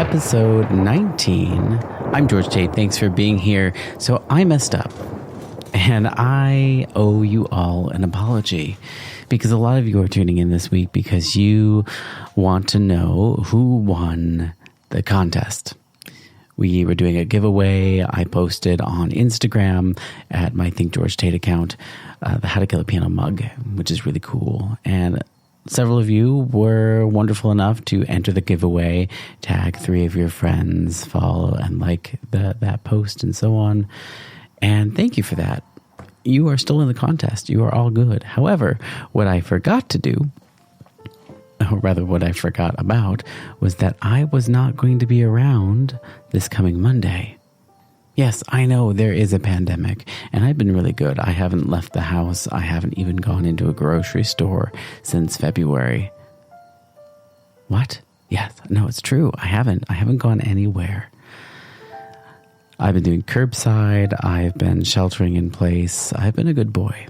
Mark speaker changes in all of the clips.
Speaker 1: episode 19. I'm George Tate. Thanks for being here. So I messed up, and I owe you all an apology because a lot of you are tuning in this week because you want to know who won the contest. We were doing a giveaway. I posted on Instagram at my Think George Tate account the How to Kill a Piano mug, which is really cool. And several of you were wonderful enough to enter the giveaway, tag 3 of your friends, follow and like that post and so on. And thank you for that. You are still in the contest. You are all good. However, what I forgot to do, or rather what I forgot about, was that I was not going to be around this coming Monday. Yes, I know there is a pandemic, and I've been really good. I haven't left the house. I haven't even gone into a grocery store since February. What? Yes, no, it's true. I haven't gone anywhere. I've been doing curbside. I've been sheltering in place. I've been a good boy.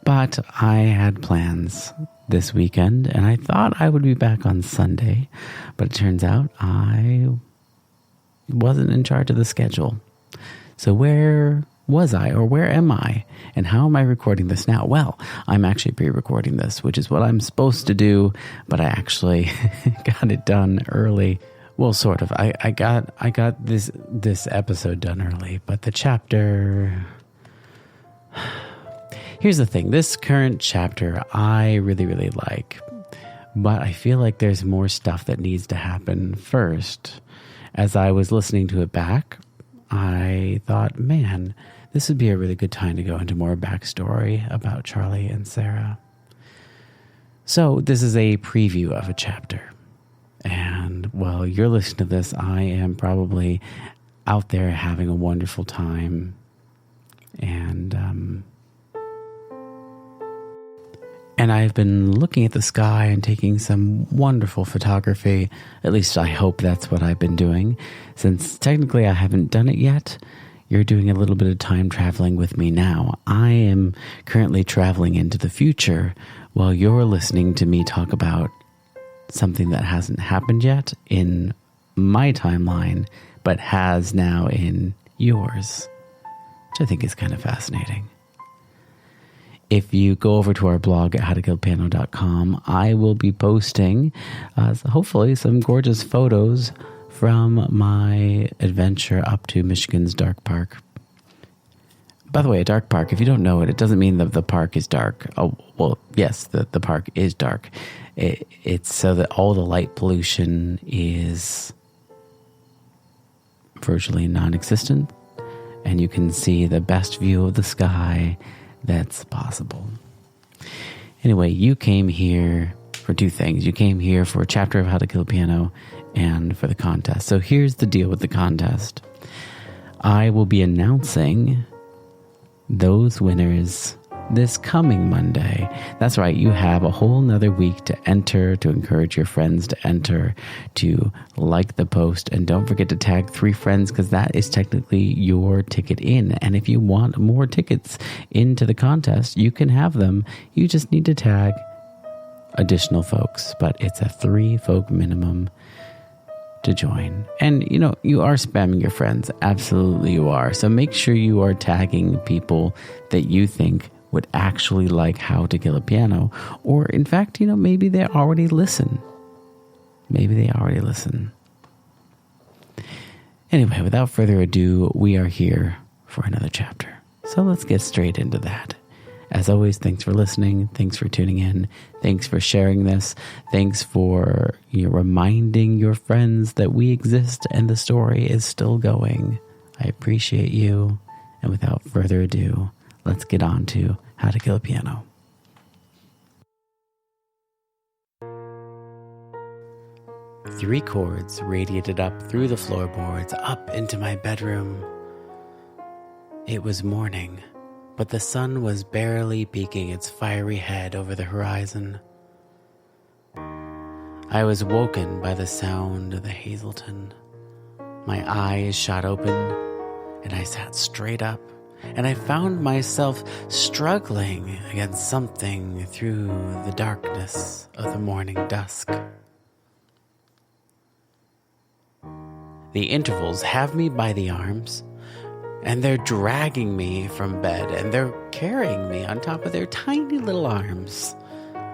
Speaker 1: But I had plans this weekend, and I thought I would be back on Sunday, but it turns out I wasn't in charge of the schedule. So where was I, or where am I, and how am I recording this now? Well, I'm actually pre-recording this, which is what I'm supposed to do, but I actually got it done early. Well, sort of. I got this episode done early, but the chapter... Here's the thing. This current chapter I really, really like, but I feel like there's more stuff that needs to happen first. As I was listening to it back, I thought, man, this would be a really good time to go into more backstory about Charlie and Sarah. So this is a preview of a chapter. And while you're listening to this, I am probably out there having a wonderful time. And I've been looking at the sky and taking some wonderful photography. At least I hope that's what I've been doing. Since technically I haven't done it yet, you're doing a little bit of time traveling with me now. I am currently traveling into the future while you're listening to me talk about something that hasn't happened yet in my timeline, but has now in yours, which I think is kind of fascinating. If you go over to our blog at howtokillpiano.com, I will be posting hopefully some gorgeous photos from my adventure up to Michigan's Dark Park. By the way, a dark park, if you don't know it, it doesn't mean that the park is dark. Oh, well, yes, the park is dark. It's so that all the light pollution is virtually non-existent, and you can see the best view of the sky that's possible. Anyway, you came here for 2 things. You came here for a chapter of How to Kill a Piano and for the contest. So here's the deal with the contest. I will be announcing those winners this coming Monday. That's right, you have a whole nother week to enter, to encourage your friends to enter, to like the post, and don't forget to tag 3 friends because that is technically your ticket in. And if you want more tickets into the contest, you can have them. You just need to tag additional folks, but it's a 3 folk minimum to join. And you are spamming your friends. Absolutely you are. So make sure you are tagging people that you think would actually like How to Kill a Piano, or in fact, maybe they already listen. Anyway, without further ado, we are here for another chapter. So let's get straight into that. As always, thanks for listening. Thanks for tuning in. Thanks for sharing this. Thanks for reminding your friends that we exist and the story is still going. I appreciate you. And without further ado, let's get on to How to Kill a Piano. Three chords radiated up through the floorboards, up into my bedroom. It was morning, but the sun was barely peeking its fiery head over the horizon. I was woken by the sound of the Hazelton. My eyes shot open, and I sat straight up, and I found myself struggling against something through the darkness of the morning dusk. The intervals have me by the arms, and they're dragging me from bed, and they're carrying me on top of their tiny little arms,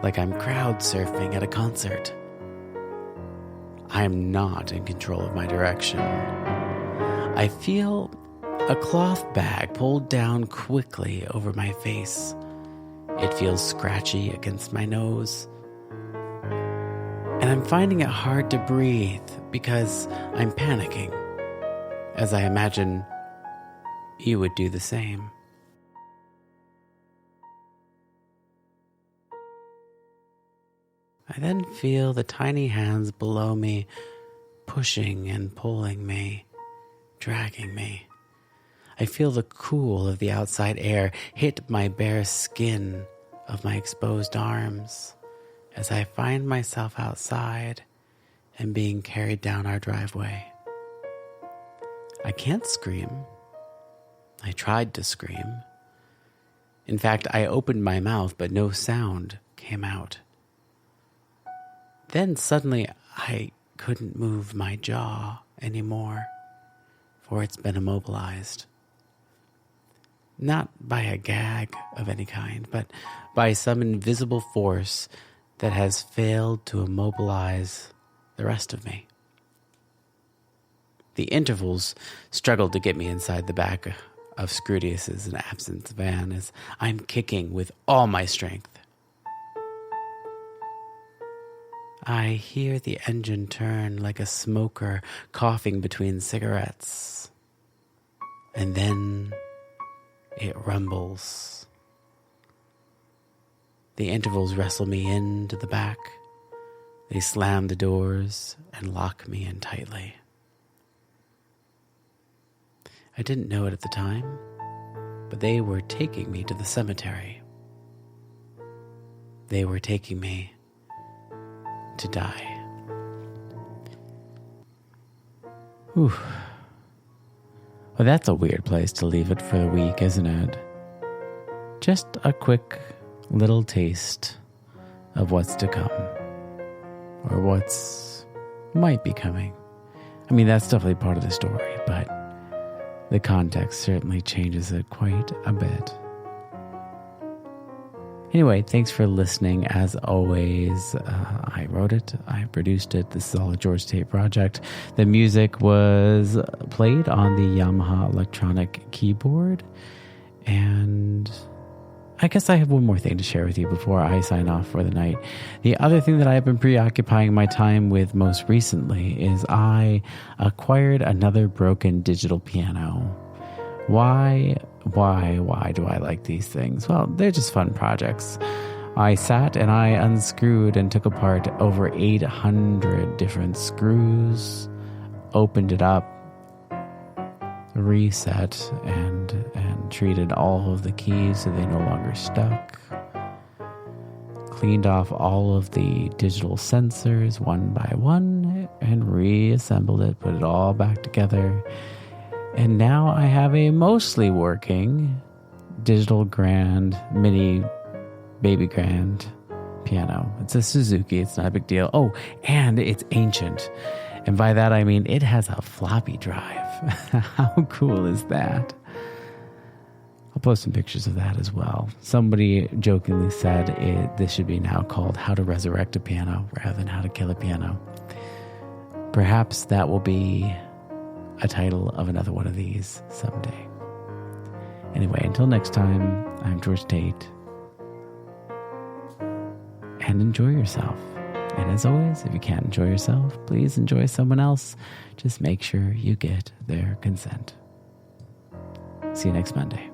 Speaker 1: like I'm crowd surfing at a concert. I am not in control of my direction. I feel a cloth bag pulled down quickly over my face. It feels scratchy against my nose. And I'm finding it hard to breathe because I'm panicking, as I imagine you would do the same. I then feel the tiny hands below me pushing and pulling me, dragging me. I feel the cool of the outside air hit my bare skin of my exposed arms as I find myself outside and being carried down our driveway. I can't scream. I tried to scream. In fact, I opened my mouth, but no sound came out. Then suddenly I couldn't move my jaw anymore, for it's been immobilized. Not by a gag of any kind, but by some invisible force that has failed to immobilize the rest of me. The intervals struggled to get me inside the back of Scrudius's and Absinthe's van as I'm kicking with all my strength. I hear the engine turn like a smoker coughing between cigarettes. And then it rumbles. The intervals wrestle me into the back. They slam the doors and lock me in tightly. I didn't know it at the time, but they were taking me to the cemetery. They were taking me to die. Whew. Well, that's a weird place to leave it for the week, isn't it? Just a quick little taste of what's to come, or what's might be coming. I mean, that's definitely part of the story, but the context certainly changes it quite a bit. Anyway, thanks for listening. As always, I wrote it, I produced it. This is all a George Tate project. The music was played on the Yamaha electronic keyboard. And I guess I have one more thing to share with you before I sign off for the night. The other thing that I have been preoccupying my time with most recently is I acquired another broken digital piano. Why do I like these things? Well, they're just fun projects. I sat and I unscrewed and took apart over 800 different screws, opened it up, reset, and treated all of the keys so they no longer stuck. Cleaned off all of the digital sensors one by one and reassembled it, put it all back together. And now I have a mostly working digital grand, mini baby grand piano. It's a Suzuki. It's not a big deal. Oh, and it's ancient. And by that I mean it has a floppy drive. How cool is that? I'll post some pictures of that as well. Somebody jokingly said this should be now called How to Resurrect a Piano rather than How to Kill a Piano. Perhaps that will be a title of another one of these someday. Anyway, until next time, I'm George Tate. And enjoy yourself. And as always, if you can't enjoy yourself, please enjoy someone else. Just make sure you get their consent. See you next Monday.